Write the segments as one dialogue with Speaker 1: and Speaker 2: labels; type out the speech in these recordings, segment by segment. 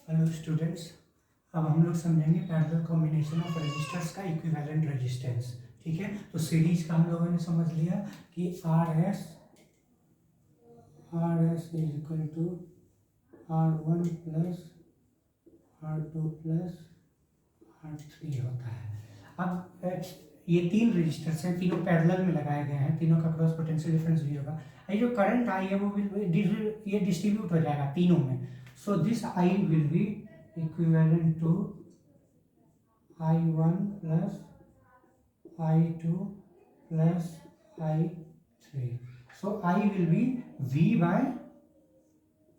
Speaker 1: Hello students, अब हम लोग समझेंगे पैरेलल कॉम्बिनेशन ऑफ रेजिस्टर्स का इक्विवेलेंट रेजिस्टेंस। ठीक है, तो सीरीज का हम लोगों ने समझ लिया कि R S is equal to R1 plus R2 plus R3 होता है। अब ये तीन रेजिस्टर्स हैं, तीनों पैरेलल में लगाए गए हैं, तीनों का क्रॉस पोटेंशियल डिफरेंस भी होगा। ये जो करंट आई है वो ये डिस्ट्रीब्यूट हो जाएगा तीनों में। So this I will be equivalent to I1 plus I2 plus I3। So I will be V by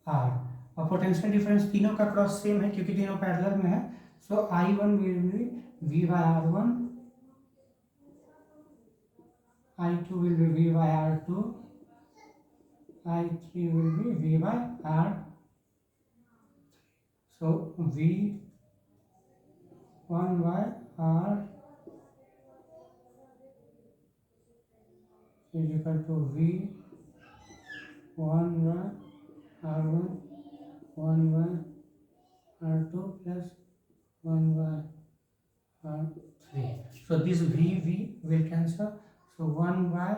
Speaker 1: R, और पोटेंशियल डिफरेंस तीनों का क्रॉस सेम है क्योंकि तीनों पैरेलल में है। So I1 will be V by R1, I2 will be V by R2, I3 will be V by R. So V1 by R is equal to V1 by R1, 1 by R2 plus 1 by R3. So this V will cancel. So 1 by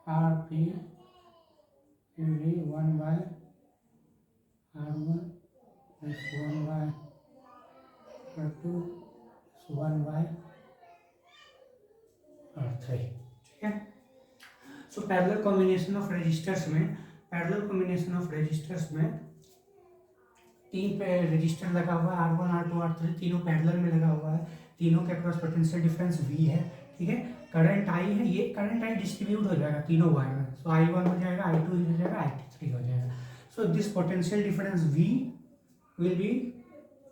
Speaker 1: RP will be 1 by R1 plus 1 by R2 plus 1 by R3। ठीक है, so parallel combination of resistors में तीन पे register लगा हुआ है, R1 R2 R3 तीनों parallel में लगा हुआ है, तीनों के क्रॉस पोटेंशियल डिफरेंस V है। ठीक है, करंट I है, ये करंट I डिस्ट्रीब्यूट हो जाएगा तीनों वायर में। सो I1 हो जाएगा, I2 हो जाएगा, I3 हो जाएगा। So this potential difference V will be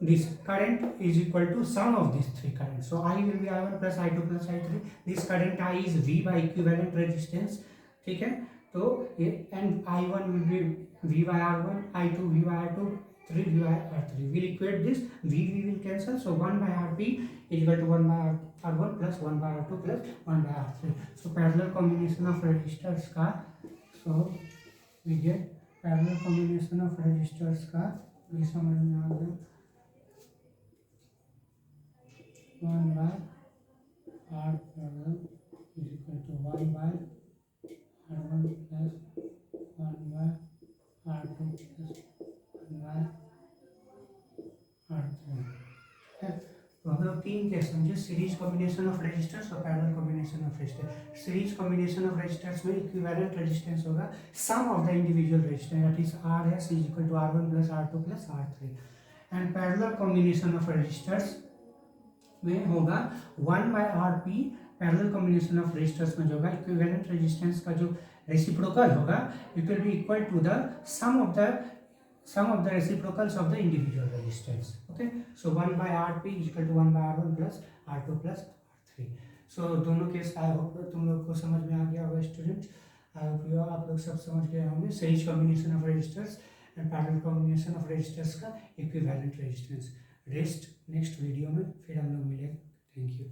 Speaker 1: this current is equal to sum of these three currents. So I will be I1 plus I2 plus I3. This current I is V by equivalent resistance. ठीक है, तो ये and I1 will be V by R1, I2 V by R2, 3 V by R3. We'll equate this. V will cancel. So 1 by RP is equal to 1 by R1 plus 1 by R2 plus 1 by R3. So parallel combination of resistors का, so we get parallel combination of resistors का भी समझ में आ गया। 1 by R parallel is equal to 1 by R1 plus 1 by R2 plus 1 by R3। तो हम लोग तीन केस समझे, सीरीज कॉम्बिनेशन ऑफ रेजिस्टर्स और parallel combination of resistors. Series combination of resistors में इक्विवेलेंट रेजिस्टेंस होगा sum of the individual resistance, that is RS is equal to R1 plus R2 plus R3। And parallel combination of resistors में होगा 1 by RP। Parallel combination of resistors में जो होगा equivalent resistance का जो reciprocal होगा it will be equal to the sum of the reciprocals of the individual resistance. Okay, so 1 by RP is equal to 1 by R1 plus R2 plus R3. So दोनों case I hope तुम लोग को समझ में आ गया होगा students. I hope आप लोग सब समझ गए होंगे series combination of resistors and parallel combination of resistors का equivalent resistance. Rest next video में फिर हम लोग मिलेंगे। Thank you.